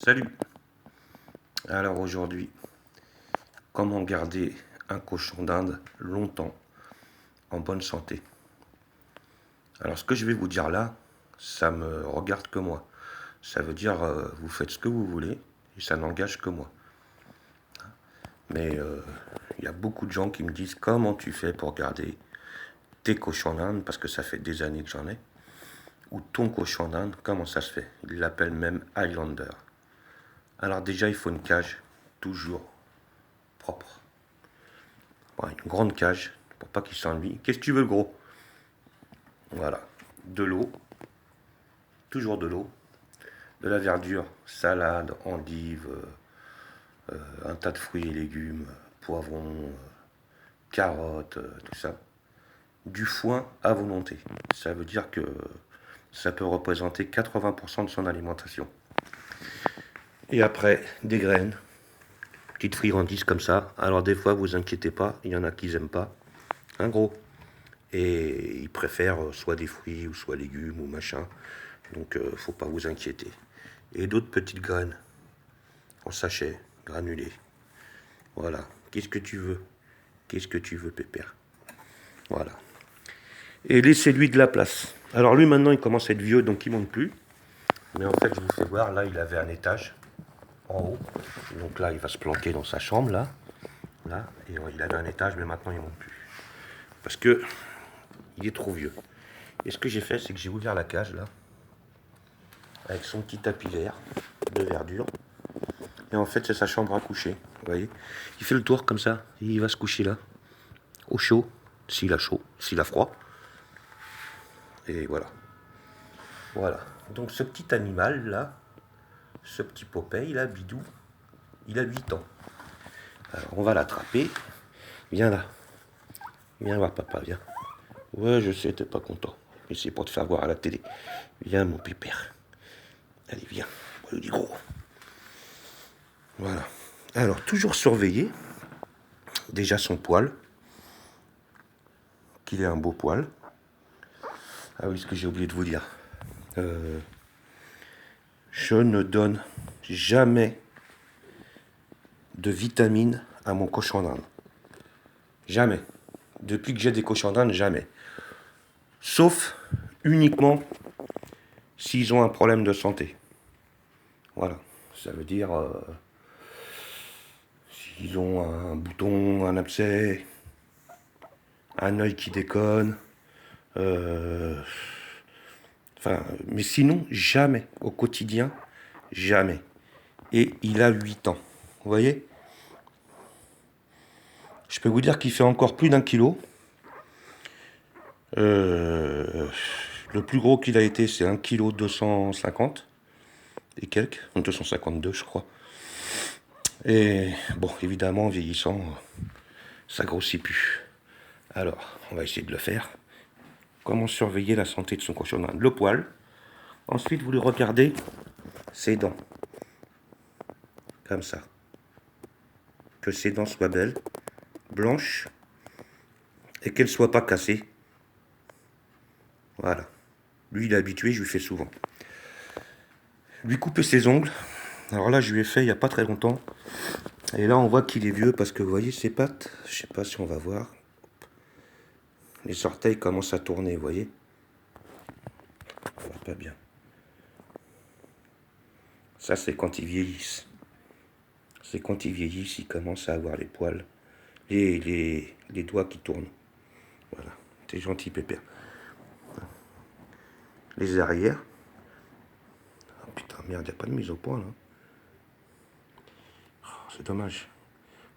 Salut. Alors aujourd'hui, comment garder un cochon d'Inde longtemps en bonne santé? Alors ce que je vais vous dire là, ça me regarde que moi. Ça veut dire vous faites ce que vous voulez et ça n'engage que moi. Mais il y a beaucoup de gens qui me disent comment tu fais pour garder tes cochons d'Inde, parce que ça fait des années que j'en ai, ou ton cochon d'Inde, comment ça se fait? Ils l'appellent même Highlander. Alors déjà, il faut une cage toujours propre. Ouais, une grande cage pour pas qu'il s'ennuie. Qu'est-ce que tu veux, gros? Voilà. De l'eau, toujours de l'eau. De la verdure, salade, endives, un tas de fruits et légumes, poivrons, carottes, tout ça. Du foin à volonté. Ça veut dire que ça peut représenter 80% de son alimentation. Et après, des graines, petites friandises comme ça. Alors des fois, vous inquiétez pas, il y en a qui n'aiment pas. Un gros. Et ils préfèrent soit des fruits ou soit légumes ou machin. Donc faut pas vous inquiéter. Et d'autres petites graines en sachet, granulées. Voilà. Qu'est-ce que tu veux? Qu'est-ce que tu veux, pépère? Voilà. Et laissez-lui de la place. Alors lui maintenant il commence à être vieux donc il monte plus. Mais en fait je vous fais voir, là il avait un étage en haut. Donc là il va se planquer dans sa chambre là. Là. Et il avait un étage mais maintenant il monte plus. Parce que il est trop vieux. Et ce que j'ai fait c'est que j'ai ouvert la cage là. Avec son petit tapis vert de verdure. Et en fait, c'est sa chambre à coucher. Vous voyez? Il fait le tour comme ça. Il va se coucher là. Au chaud. S'il a chaud. S'il a froid. Et voilà. Voilà. Donc ce petit animal là, ce petit Popeye là, Bidou, il a 8 ans. Alors on va l'attraper. Viens là. Viens voir papa, viens. Ouais, je sais, t'es pas content. Mais c'est pour te faire voir à la télé. Viens mon pépère. Allez, viens. Il dit gros. Voilà. Alors, toujours surveiller. Déjà son poil. Qu'il ait un beau poil. Ah oui, ce que j'ai oublié de vous dire. Je ne donne jamais de vitamines à mon cochon d'Inde. Jamais. Depuis que j'ai des cochons d'Inde, jamais. Sauf uniquement s'ils ont un problème de santé. Voilà. Ça veut dire s'ils ont un bouton, un abcès, un œil qui déconne. Enfin, mais sinon, jamais. Au quotidien, jamais. Et il a 8 ans. Vous voyez? Je peux vous dire qu'il fait encore plus d'1 kilo. Le plus gros qu'il a été, c'est 1 kg 250 et quelques, 252 je crois. Et bon, évidemment, en vieillissant, ça grossit plus. Alors, on va essayer de le faire. Comment surveiller la santé de son cochon d'Inde? Le poil. Ensuite, vous lui regardez ses dents. Comme ça. Que ses dents soient belles, blanches, et qu'elles ne soient pas cassées. Voilà. Lui, il est habitué, je lui fais souvent. Lui couper ses ongles. Alors là, je lui ai fait il n'y a pas très longtemps. Et là, on voit qu'il est vieux parce que vous voyez ses pattes. Je sais pas si on va voir. Les orteils commencent à tourner, vous voyez. Ça va pas bien. Ça, c'est quand ils vieillissent. C'est quand ils vieillissent, ils commencent à avoir les poils. Les doigts qui tournent. Voilà. T'es gentil, pépère. Les arrières. Oh, putain, merde, il n'y a pas de mise au point, là. Oh, c'est dommage.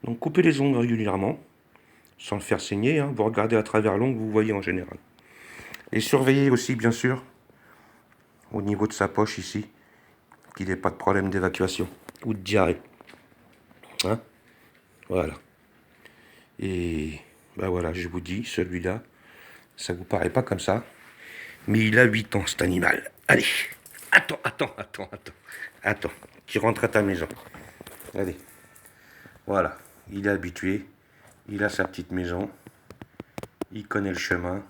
Donc, coupez les ongles régulièrement. Sans le faire saigner, hein. Vous regardez à travers l'ongle, vous voyez en général. Et surveillez aussi, bien sûr, au niveau de sa poche ici, qu'il n'ait pas de problème d'évacuation ou de diarrhée. Hein? Voilà. Et ben voilà, je vous dis, celui-là, ça vous paraît pas comme ça, mais il a 8 ans, cet animal. Allez, attends, tu rentres à ta maison. Allez, voilà, il est habitué, il a sa petite maison, il connaît le chemin,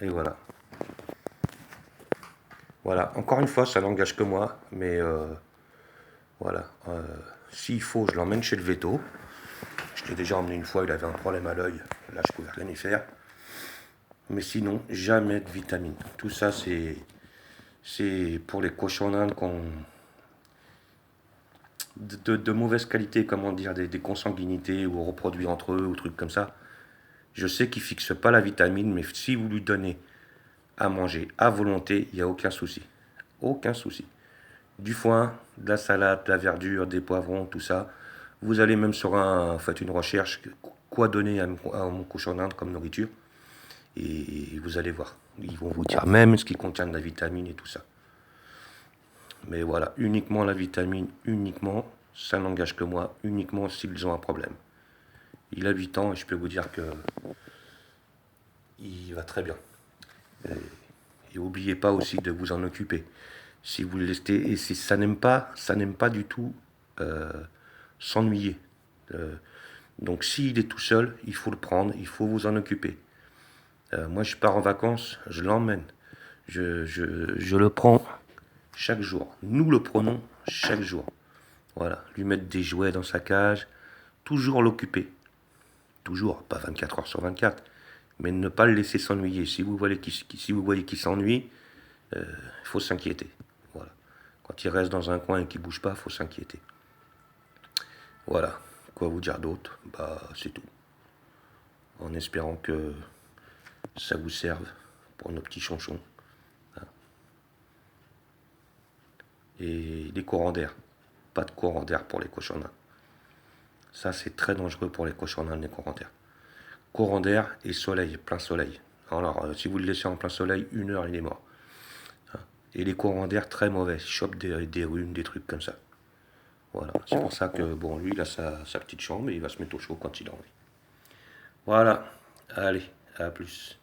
et voilà. Voilà, encore une fois, ça n'engage que moi, mais voilà. S'il faut, je l'emmène chez le veto. Je l'ai déjà emmené une fois, il avait un problème à l'œil. Là, je pouvais rien y faire. Mais sinon, jamais de vitamines. Tout ça, c'est pour les cochons d'Inde de mauvaise qualité, comment dire, des consanguinités ou reproduits entre eux ou trucs comme ça. Je sais qu'ils ne fixent pas la vitamine, mais si vous lui donnez à manger à volonté, il n'y a aucun souci. Aucun souci. Du foin, de la salade, de la verdure, des poivrons, tout ça. Vous allez même sur faites une recherche, quoi donner à mon cochon d'Inde comme nourriture, et vous allez voir. Ils vont vous dire même ce qui contient de la vitamine et tout ça. Mais voilà, uniquement la vitamine, uniquement, ça n'engage que moi, uniquement s'ils ont un problème. Il a 8 ans et je peux vous dire que il va très bien. Et n'oubliez pas aussi de vous en occuper. Si vous le laissez, et si ça n'aime pas du tout euh, s'ennuyer. Euh, donc s'il est tout seul, il faut le prendre, il faut vous en occuper. Moi, je pars en vacances, je l'emmène. Je le prends chaque jour. Nous le prenons chaque jour. Voilà, lui mettre des jouets dans sa cage, toujours l'occuper. Toujours, pas 24 heures sur 24, mais ne pas le laisser s'ennuyer. Si vous voyez qu'il s'ennuie, il faut s'inquiéter. Voilà. Quand il reste dans un coin et qu'il ne bouge pas, il faut s'inquiéter. Voilà. Quoi vous dire d'autre? Bah, c'est tout. En espérant que ça vous serve pour nos petits chonchons. Et les courants d'air. Pas de courant d'air pour les cochons d'Inde. Ça, c'est très dangereux pour les cochons d'Inde, les courants d'air. Courant d'air et soleil, plein soleil. Alors, si vous le laissez en plein soleil, 1 heure, il est mort. Et les courants d'air très mauvais, il chope des rhumes, des trucs comme ça. Voilà, c'est pour ça que, bon, lui, il a sa petite chambre et il va se mettre au chaud quand il a envie. Voilà, allez, à plus.